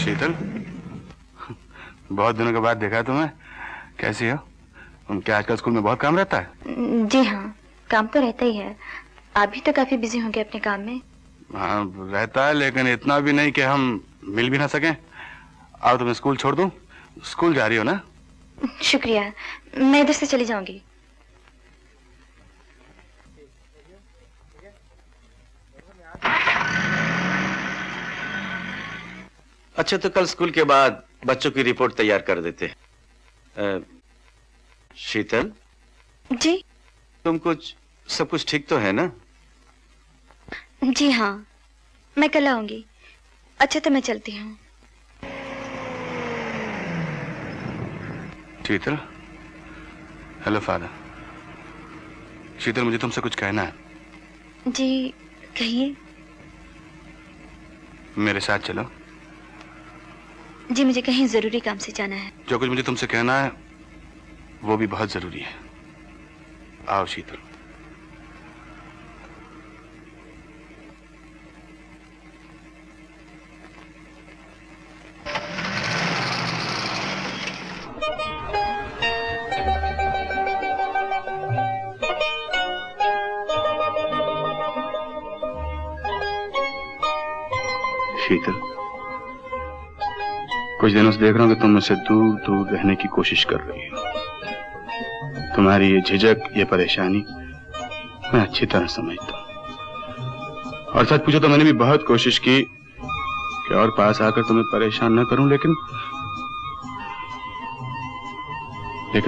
शीतल, बहुत दिनों के बाद देखा तुम्हें। कैसी हो? क्या आजकल स्कूल में बहुत काम रहता है? जी हाँ, काम तो रहता ही है। आप भी तो काफी बिजी होंगे अपने काम में। हाँ रहता है, लेकिन इतना भी नहीं कि हम मिल भी ना सकें। आओ तुम्हें स्कूल छोड़ दूं। स्कूल जा रही हो ना? शुक्रिया, मैं इधर से चली जाऊंगी। अच्छा, तो कल स्कूल के बाद बच्चों की रिपोर्ट तैयार कर देते हैं। शीतल जी? सब कुछ ठीक तो है ना? जी हाँ, मैं कल आऊंगी। अच्छा तो मैं चलती हूँ। शीतल, हेलो फादर। शीतल, मुझे तुमसे कुछ कहना है। जी कहिए। मेरे साथ चलो। जी मुझे कहीं जरूरी काम से जाना है। जो कुछ मुझे तुमसे कहना है वो भी बहुत जरूरी है। आओ शीतल। शीतल, कुछ दिनों से देख रहा हूं कि तुम मुझसे दूर दूर रहने की कोशिश कर रही हो। तुम्हारी ये झिझक, ये परेशानी मैं अच्छी तरह समझता हूं। और सच पूछो तो मैंने भी बहुत कोशिश की कि और पास आकर तुम्हें परेशान न करूं, लेकिन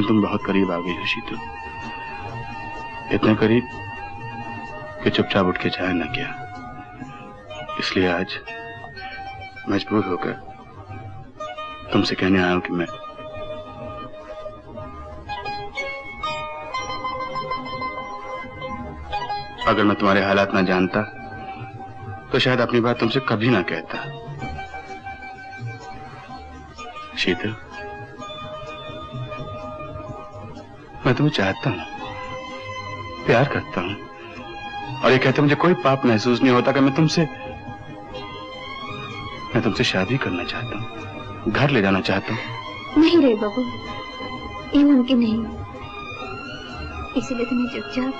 तुम बहुत करीब आ गई हो शीतल। इतने करीब कि चुपचाप उठ के जाया न गया। इसलिए आज मजबूर होकर तुमसे कहने आया हूं कि अगर मैं तुम्हारे हालात ना जानता तो शायद अपनी बात तुमसे कभी ना कहता। शीतल, मैं तुम्हें चाहता हूं, प्यार करता हूं, और ये कहते मुझे कोई पाप महसूस नहीं होता कि मैं तुमसे शादी करना चाहता हूं, घर ले जाना चाहता हूं। नहीं रे बाबू, ये मुमकिन नहीं। इसीलिए तो मैं चुपचाप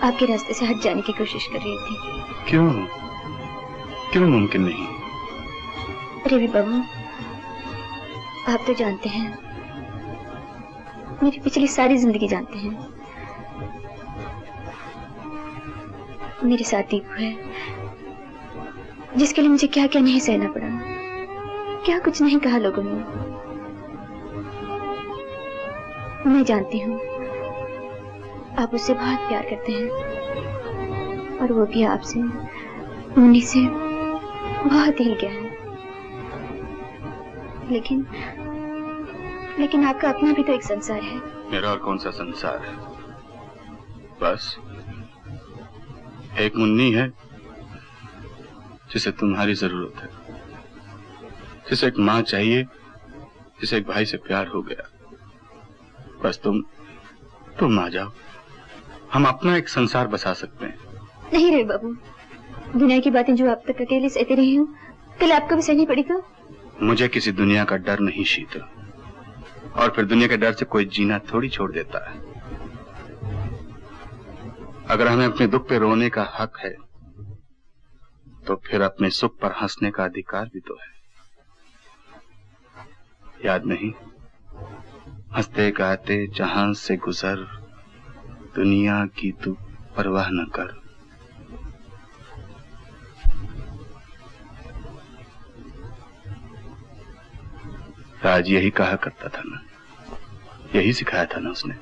आपके रास्ते से हट जाने की कोशिश कर रही थी। क्यों मुमकिन नहीं? अरे बाबू, आप तो जानते हैं, मेरी पिछली सारी जिंदगी जानते हैं। मेरे साथ दीपू है, जिसके लिए मुझे क्या क्या नहीं सहना पड़ा, क्या कुछ नहीं कहा लोगों ने। मैं जानती हूँ आप उससे बहुत प्यार करते हैं, और वो भी आपसे, मुन्नी से बहुत हिल गया है। लेकिन आपका अपना भी तो एक संसार है। मेरा और कौन सा संसार है? बस एक मुन्नी है जिसे तुम्हारी जरूरत है, जिसे एक माँ चाहिए, जिसे एक भाई से प्यार हो गया। बस तुम आ जाओ, हम अपना एक संसार बसा सकते हैं। नहीं रे बाबू, दुनिया की बातें जो अब तक अकेले सहती रही हूँ, कल आपको भी सहनी पड़ी तो? मुझे किसी दुनिया का डर नहीं शीतल, और फिर दुनिया के डर से कोई जीना थोड़ी छोड़ देता है। अगर हमें अपने दुख पे रोने का हक है, तो फिर अपने सुख पर हंसने का अधिकार भी तो है। याद नहीं, हंसते गाते जहां से गुजर, दुनिया की तू परवाह न कर। राज यही कहा करता था ना, यही सिखाया था ना उसने।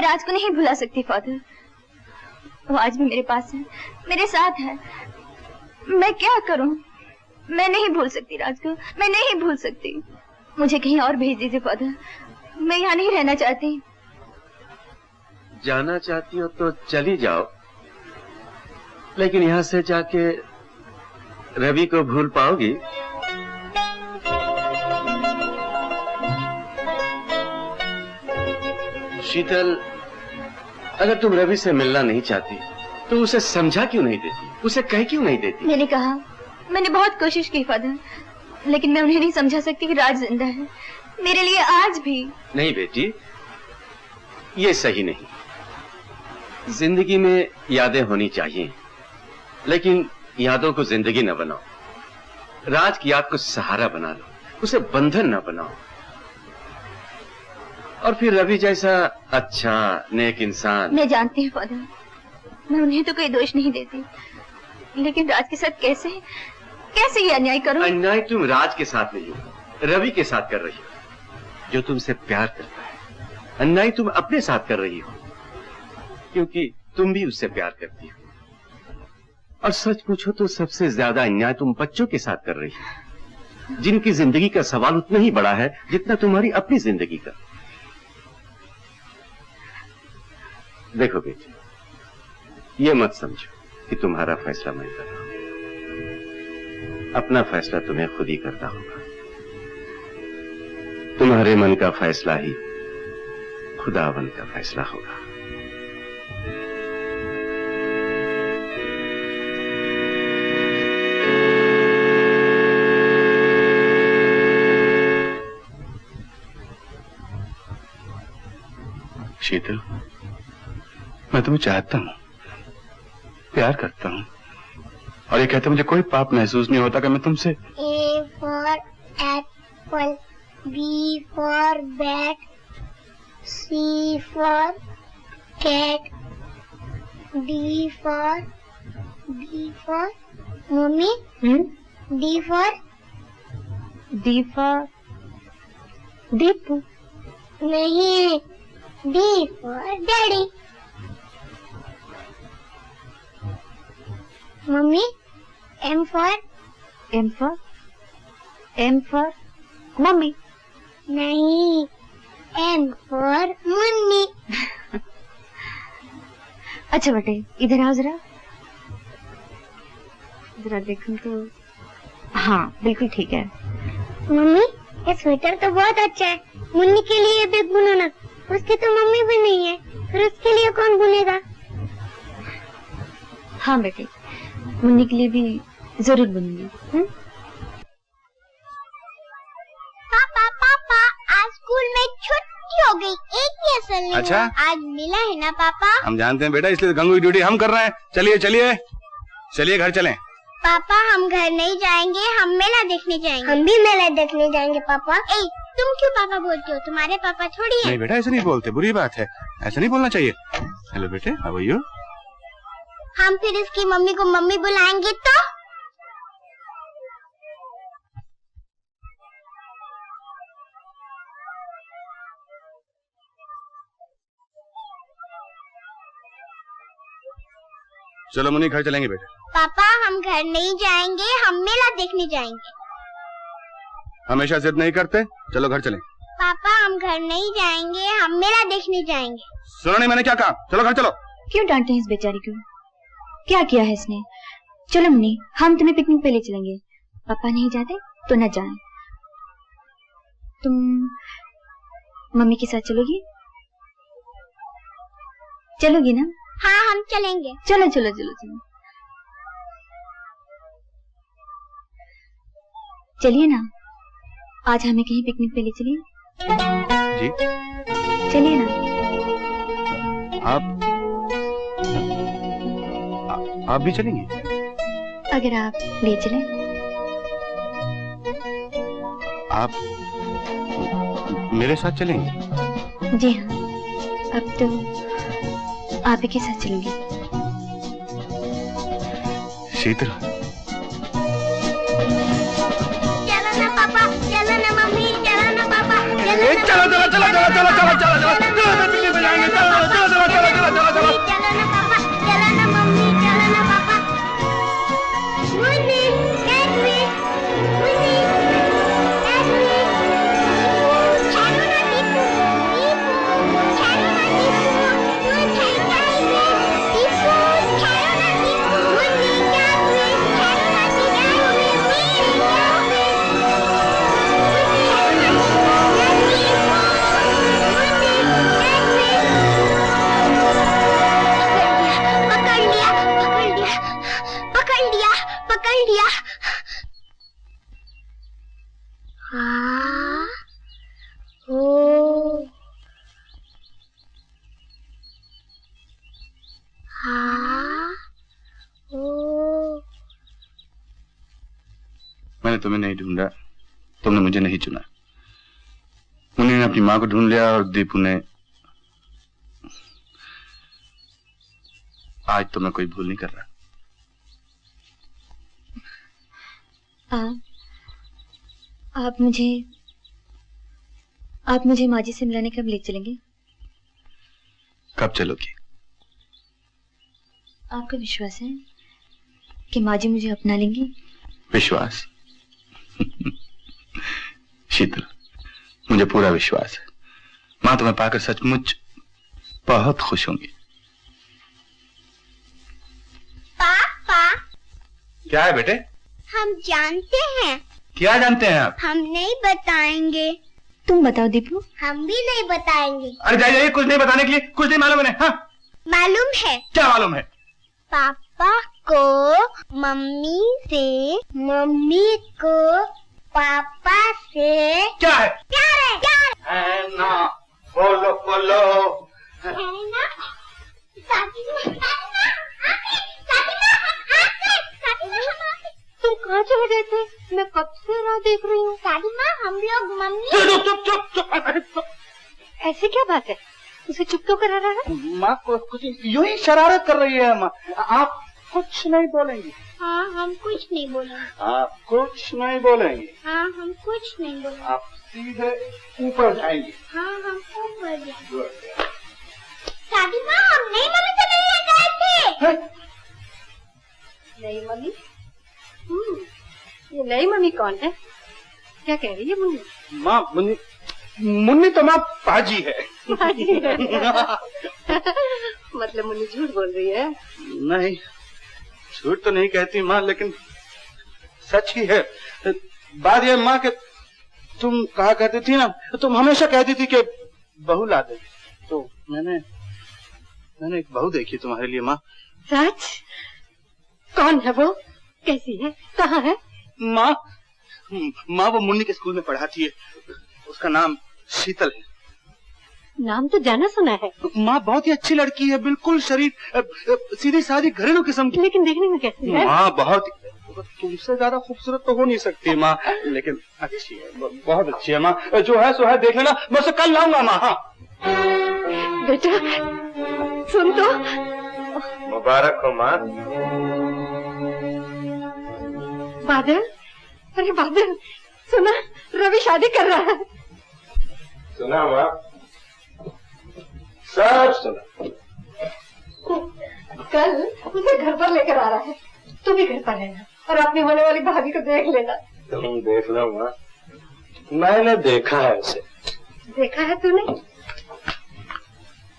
राज को नहीं भुला सकती फादर। वो आज भी मेरे पास है, मेरे साथ है। मैं क्या करूं? मैं नहीं भूल सकती राज को, मैं नहीं भूल सकती। मुझे कहीं और भेज दीजिए फादर, मैं यहाँ नहीं रहना चाहती। जाना चाहती हो तो चली जाओ, लेकिन यहाँ से जाके रवि को भूल पाओगी? शीतल, अगर तुम रवि से मिलना नहीं चाहती तो उसे समझा क्यों नहीं देती, उसे कह क्यों नहीं देती? मैंने कहा, मैंने बहुत कोशिश की फादर, लेकिन मैं उन्हें नहीं समझा सकती कि राज जिंदा है मेरे लिए आज भी। नहीं बेटी, ये सही नहीं। जिंदगी में यादें होनी चाहिए, लेकिन यादों को जिंदगी न बनाओ। राज की याद को सहारा बना लो, उसे बंधन न बनाओ। और फिर रवि जैसा अच्छा नेक इंसान। मैं जानती हूँ फादर, मैं उन्हें तो कोई दोष नहीं देती, लेकिन राज के साथ कैसे कैसे ये अन्याय करूं? अन्याय तुम राज के साथ नहीं, रवि के साथ कर रही हो, जो तुमसे प्यार करता है। अन्याय तुम अपने साथ कर रही हो, क्योंकि तुम भी उससे प्यार करती हो। और सच पूछो तो सबसे ज्यादा अन्याय तुम बच्चों के साथ कर रही हो, जिनकी जिंदगी का सवाल उतना ही बड़ा है जितना तुम्हारी अपनी जिंदगी का। देखो बेटी, ये मत समझो कि तुम्हारा फैसला मैं कर रहा हूं। अपना फैसला तुम्हें खुद ही करना होगा। तुम्हारे मन का फैसला ही खुदावन का फैसला होगा। शीतल, मैं तुम्हें चाहता हूं, प्यार करता हूं, और ये कहते मुझे कोई पाप महसूस नहीं होता कि मैं तुमसे। A for apple, B for bat, C for cat, D for mummy, D for Deepu. नहीं, D for daddy. Mummy, M for mummy. नहीं, M for मुन्नी। अच्छा बेटे, इधर आओ जरा। जरा देखूं तो हाँ, बिल्कुल ठीक है। मम्मी, ये स्वेटर तो बहुत अच्छा है। मुन्नी के लिए भी बुनो ना, उसकी तो मम्मी भी नहीं है, फिर उसके लिए कौन बुनेगा? हाँ बेटे, मुन्नी के लिए भी जरूर बनूंगी। पापा, आज स्कूल में छुट्टी हो गई, एक भी असल नहीं अच्छा? हुआ। आज मिला है ना पापा? हम जानते हैं बेटा, इसलिए गंगू की ड्यूटी हम कर रहे हैं। चलिए घर चलें। पापा, हम घर नहीं जाएंगे, हम मेला देखने जाएंगे। हम भी मेला देखने जाएंगे पापा। ए, तुम क्यों पापा बोलते हो? तुम्हारे पापा थोड़ी है। नहीं बेटा, ऐसे नहीं बोलते, बुरी बात है, ऐसा नहीं बोलना चाहिए। हेलो बेटे, हाउ आर यू? हम फिर इसकी मम्मी को मम्मी बुलाएंगे तो? चलो मुन्नी, घर चलेंगे बेटे। पापा, हम घर नहीं जाएंगे, हम मेला देखने जाएंगे। हमेशा जिद नहीं करते, चलो घर चलें। पापा, हम घर नहीं जाएंगे, हम मेला देखने जाएंगे। सुनो नहीं मैंने क्या कहा, चलो घर चलो। क्यों डांटते हैं इस बेचारी को? क्या किया है इसने? चलो मुन्नी, हम तुम्हें पिकनिक पे ले चलेंगे। पापा नहीं जाते तो न जाएं। तुम मम्मी के साथ चलोगी? चलोगी ना? हाँ, हम चलेंगे। चलो चलो चलो चलो, चलिए ना, आज हमें कहीं पिकनिक पे ले चलिए। जी चलिए ना। आप भी चलेंगे? अगर आप ले चलें। आप मेरे साथ चलेंगे? जी हाँ, अब तो आप ही के साथ चलूंगी। शीतल, चलो ना पापा, चलो ना मम्मी, चलो ना पापा, चलो चलो चलो चलो चलो चलो चलो चलो चलो चलो मैंने तुम्हें नहीं ढूंढा, तुमने मुझे नहीं चुना। मुन्नी ने अपनी माँ को ढूंढ लिया और दीपू ने। आज तो मैं कोई भूल नहीं कर रहा। आप मुझे माँ जी से मिलाने कब ले चलेंगे? कब चलोगी? आपका विश्वास है कि माँ जी मुझे अपना लेंगी? विश्वास? शीतल, मुझे पूरा विश्वास है। माँ तुम्हें पाकर सचमुच बहुत खुश होंगी। पापा। क्या है बेटे? हम जानते हैं। क्या जानते हैं आप? हम नहीं बताएंगे। तुम बताओ दीपू। हम भी नहीं बताएंगे। अरे जाइए, कुछ नहीं बताने के लिए, कुछ नहीं मालूम है। हाँ मालूम है। क्या मालूम है? पापा को मम्मी से, मम्मी को पापा से। क्या है? प्यार है ना? बोलो बोलो। है ना? तुम कहाँ चले गए थे? मैं कब से राह देख रही हूँ। दादी माँ, हम लोग मम्मी। चुप चुप चुप चुप। ऐसी क्या बात है? उसे चुप क्यों करा रहा है? माँ कुछ यूं ही शरारत कर रही है। माँ आप कुछ नहीं बोलेंगी? हाँ, हम कुछ नहीं बोलेंगे। आप कुछ नहीं बोलेंगी? हाँ, हम कुछ नहीं बोलेंगे। आप सीधे ऊपर जाएंगी? हाँ, हम ऊपर जाएंगे। दादी माँ, हम नई मम्मी से मिलने गए थे। नई मम्मी? ये नई मम्मी कौन है? क्या कह रही है मुन्नी? माँ मुन्नी तो माँ पाजी है। मतलब मुन्नी झूठ बोल रही है? नहीं, झूठ तो नहीं कहती माँ, लेकिन सच ही है। बात यह माँ कि तुम कहा कहती थी ना, तुम हमेशा कहती थी कि बहू ला दे, तो मैंने एक बहू देखी तुम्हारे लिए माँ। सच? कौन है वो? कैसी है? कहाँ है? माँ वो मुन्नी के स्कूल में पढ़ाती है। उसका नाम शीतल है। नाम तो जाना सुना है। माँ बहुत ही अच्छी लड़की है, बिल्कुल शरीफ, सीधी सादी घरेलू किस्म की। लेकिन देखने में कैसी है? माँ बहुत, तुमसे ज्यादा खूबसूरत तो हो नहीं सकती माँ, लेकिन अच्छी है, बहुत अच्छी है माँ। जो है सो है, देख लेना। मैं उसे कल लाऊंगा माँ। हाँ बेटा सुन तो। मुबारक हो माँ। बादल, अरे बादल सुना, रवि शादी कर रहा है। सुना माँ, सब सुना। कल उसे घर पर लेकर आ रहा है, तू भी घर पर रहना और अपनी होने वाली भाभी को देख लेना। तुम देख लो माँ, मैंने देखा है उसे। देखा है तूने?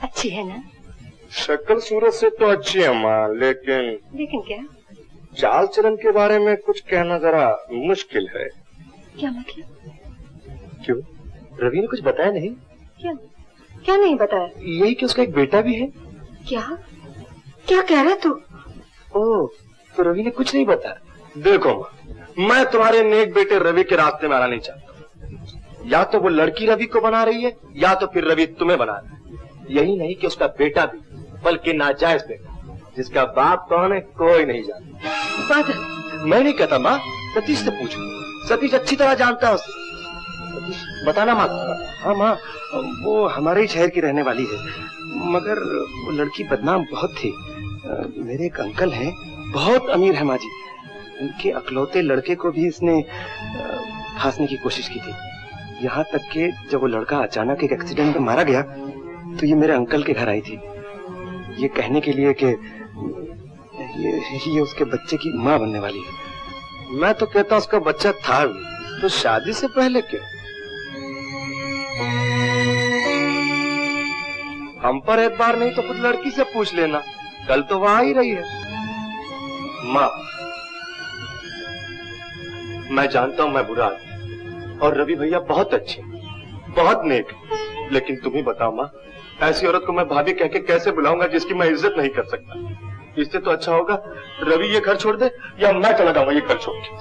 अच्छी है ना? शक्ल सूरत से तो अच्छी है माँ, लेकिन क्या? चाल चलन के बारे में कुछ कहना जरा मुश्किल है। क्या मतलब? क्यों, रवि ने कुछ बताया नहीं? क्या नहीं बताया? यही कि उसका एक बेटा भी है। क्या कह रहा तू? ओह, तो रवि ने कुछ नहीं बताया। देखो माँ, मैं तुम्हारे नेक बेटे रवि के रास्ते में आना नहीं चाहता। या तो वो लड़की रवि को बना रही है, या तो फिर रवि तुम्हें बना रहा है। यही नहीं कि उसका बेटा भी, बल्कि नाजायज बेटा, जिसका बाप कौन है कोई नहीं जानता। मैं नहीं कहता माँ, सतीश से पूछो, सतीश अच्छी तरह जानता है उसे। सतीश बताना माँ। हाँ माँ, वो हमारे ही शहर की रहने वाली है, मगर वो लड़की बदनाम बहुत थी। मेरे एक अंकल हैं, बहुत अमीर है माँ जी, उनके अकलौते लड़के को भी इसने फांसने की कोशिश की थी। यहाँ तक कि जब वो लड़का अचानक एक एक्सीडेंट में मारा गया तो ये मेरे अंकल के घर आई थी, ये कहने के लिए कि ये उसके बच्चे की माँ बनने वाली है। मैं तो कहता हूँ उसका बच्चा था भी, तो शादी से पहले क्यों? हम पर एक बार नहीं तो खुद लड़की से पूछ लेना, कल तो वहां ही रही है। माँ, मैं जानता हूँ मैं बुरा आदमी, और रवि भैया बहुत अच्छे, बहुत नेक, लेकिन तुम ही बताओ माँ, ऐसी औरत को मैं भाभी कह के कैसे बुलाऊंगा जिसकी मैं इज्जत नहीं कर सकता? इससे तो अच्छा होगा रवि ये घर छोड़ दे, या मैं चला जाऊंगा ये घर छोड़ के।